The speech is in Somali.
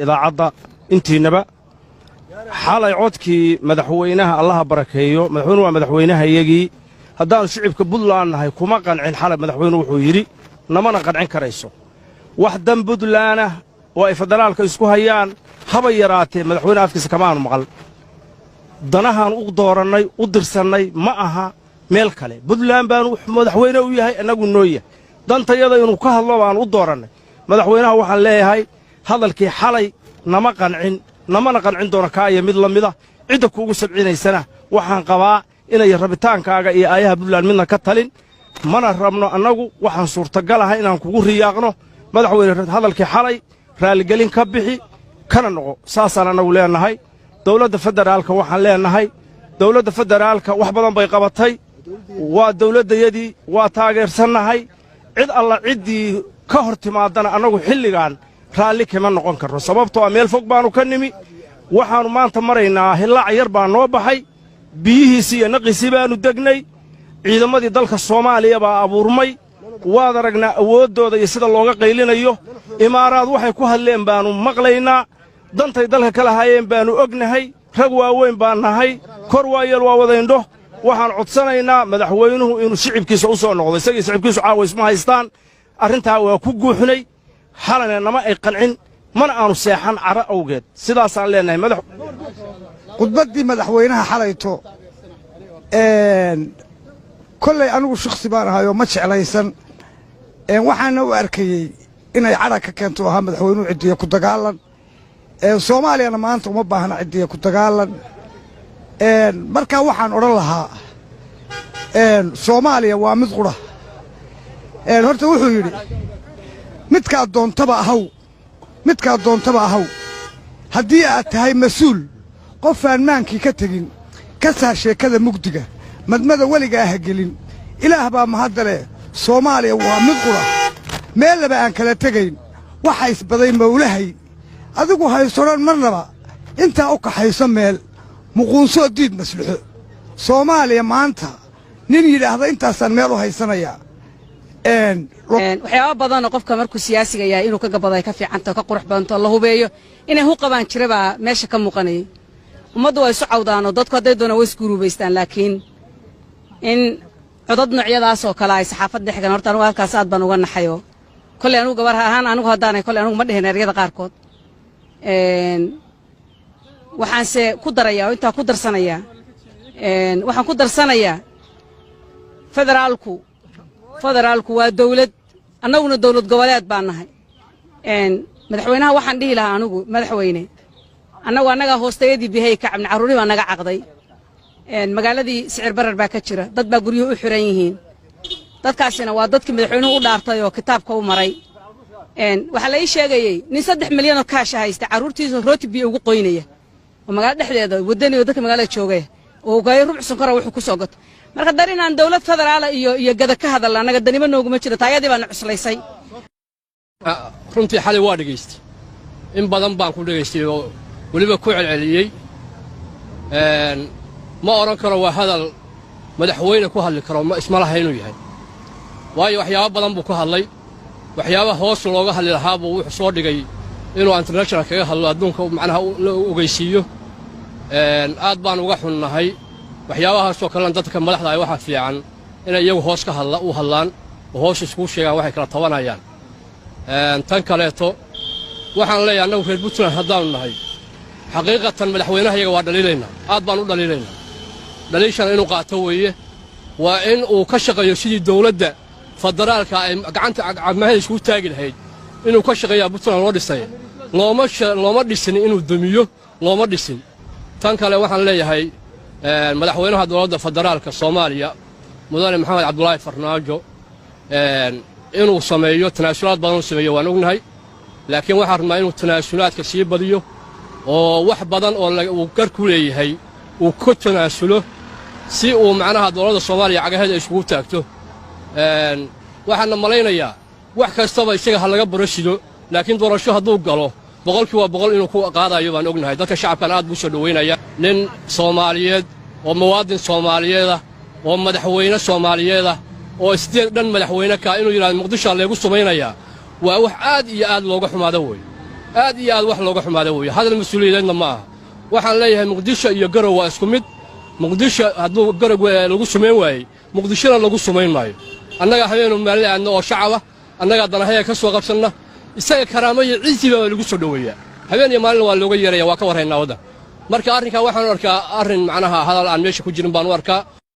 idaacadda intiinaba xalay codkii madaxweynaha allaha barakeeyo madaxweynuhu waa madaxweynahayagii haddaannu shicibka buntland nahay kuma qancin xalay madaxweynuhu wuxuu yidhi namana qancin karayso wax dan buntlaana oo ay federaalka isku hayaan haba yaraatee madaxweyne afkiisa kamaanu maqal danahaan u doorannay u dirsannay ma aha meel kale buntland baanu madaxweyne u yahay annagu noo yahay dantayada inuu ka hadlo baan u doorannay madaxweynaha waxaan leeyahay hadalkii xalay nama qancin namana qancin doona kaaya mid la mida cidda kuugu sabcinaysana waxaan qabaa inay rabitaankaaga iyo aayaha buntland midna ka talin mana rabno annagu waxaan suurtagalahay inaan kugu riyaaqno madaxweyne hadalkii xalay raalligelin ka bixi kana noqo saasaan annagu leennahay dawladda federaalka waxaan leennahay dawladda federaalka wax badan bay qabatay waa dawladdayadii waa taageersannahay cid alla ciddii ka hor timaadana annagu xilligaan raalli kama noqon karno sababtoo ah meel fog baannu ka nimi waxaannu maanta maraynaa hillaac yar baa noo baxay biyihiisii iyo naqiisii baannu degnay ciidamadii dalka soomaaliya baa abuurmay waad aragnaa awooddooda iyo sida looga qaylinayo imaaraad waxay ku hadleen baannu maqlaynaa dantay dalka ka lahaayeen baannu ognahay rag waaweyn baan nahay kor waayeel waa wadayndho waxaan codsanaynaa madaxweynuhu inuu shicibkiisa u soo noqdo isagii shicibkiisu caawa isma haystaan arrintaa waa ku guuxnay xalana nama ay qancin mana aanu seexan cara awgeed sidaasaan leennahay khudbaddii madaxweynaha xalayto kollay anigu shakhsi baan ahayoo ma jeclaysan waxaana u arkayey inay cadha ka keento ahaa madaxweynuhu ciddiya ku dagaalan soomaaliyana maanta uma baahna ciddiya ku dagaalan markaa waxaan odhan lahaa soomaaliya waa mid qudha horta wuxuu yidhi midkaad doontaba ahaw haddii aad tahay mas-uul qofaan maankii ka tegin ka saar sheekada mugdiga madmada weligaa ha gelin ilaah baa mahadda leh soomaaliya waa mid qudha meellaba aan kala tegayn waxa isbaday mawlahay adigu haysodhan marnaba intaa u kaxayso meel muquunsoo diid maslixo soomaaliya maanta nin yidhaahda intaasaan meel u haysanayaa waxyaaba badanoo qofka markuu siyaasiga yahay inuu ka gabaday ka fiicanta ka qurux badanto la hubeeyo inay hu qabaan jira baa meesha ka muuqanayay ummaddu waa isu cawdaanoo dadku hadday doonaan way isguruubaystaan laakiin in codad noocyadaasoo kale ay saxaafadda xigan horta anugu halkaas aad baan uga naxayoo kolley anugu gabar ahaan anigu haddaanay kolley anugu ma dhihin eryada qaarkood waxaanse ku darayaa oo intaa ku darsanayaa waxaan ku darsanayaa federaalku waa dawlad annaguna dawlad goboleed baan nahay madaxweynaha waxaan dhihi lahaa anugu madaxweyne annagaa hoostayadii bihay ka cabni carruurii baa naga caqday magaaladii sicir barar baa ka jira dad baa guryuhu u xiran yihiin dadkaasina waa dadkii madaxweynuhu u dhaartay oo kitaabka u maray waxaa la ii sheegayey nin 3 milyanoo kaasha haysta carruurtiisa rooti biyo ugu qoynaya oo magaalada dhexdeeda waddani oo dadka magaalada joogaya oo gaay rubc sonkora wuxuu ku soo gato marka dar inaan dawlad federaal iyo gada ka hadalna anaga danimo nooguma jiro taayadii baan cuslaysay runtii xalay waa dhageystay in badan baan ku dhageystay oo waliba ku celceliyay ma oran karo waa hadal madaxweyne ku hadli karo ma isma laha inuu yahay waayo waxyaabo badan buu ku hadlay waxyaabo hoos looga hadli lahaa buu wuxuu soo dhigay inuu international kaga hadlo adduunka macnaha la ogeysiiyo aad baan uga xunnahay waxyaabahaasoo kalena dadka madaxda ay waxa fiican inay iyagu hoos ka hadlaan oo hoos isku sheegaan waxay kala tabanayaan tan kaleeto waxaan leeyahay annagu reer puntland haddaanu nahay xaqiiqatan madaxweynaha iyaga waa dhaliilaynaa aad baan u dhaliilaynaa dhaliishana inuu qaato weeye waa in uu ka shaqeeyo sidii dawladda federaalka ay gacanta cagmahada iskugu taagi lahayd inuu ka shaqeeyaa puntland loo dhisay looma dhisin inuu dumiyo looma dhisin tan kale waxaan leeyahay madaxweynaha dowladda federaalka Soomaaliya mudane maxamed cabdullaahi farmaajo inuu sameeyo tanaasulaad badan sameeyo waan ognahay laakiin waxaan rabnaa inuu tanaasulaadka sii badiyo oo wax badan oo uu gar ku leeyahay uu ku tanaasulo si uu macnaha dowladda Soomaaliya cagaheeda isugu taagto waxaan malaynayaa wax kastaba isaga ha laga barashido laakiin doorasho hadduu galo boqolkiiba boqol inuu ku qaadayo baan ognahay dadka shacabkan aad buu soo dhaweynaya nin Soomaaliyeed oo muwaadin Soomaaliyeed oo madaxweyne Soomaaliyeed oo isdeed dhan madaxweyne ka inuu yiraahdo Muqdisho lagu sameeynaya waa wax aad iyo aad looga xumaado way aad iyo aad wax looga xumaada weeye hadal mas-uuliyadeedna ma aha waxaan leeyahay muqdisho iyo garow waa isku mid muqdisho hadduu garow lagu samayn waayey muqdishona lagu samayn maayo annagaa habeenu maalin aadna oo shacaba annagaa danahaya ka soo qabsanna isaga karaamo iyo ciisiba waa lagu soo dhoweeyaa habeen iyo maalin waa looga yeeraya waa ka warhaynaa waddan marka arrinkaa waxaan u arkaa arrin macnaha hadal aan meesha ku jirin baan u arkaa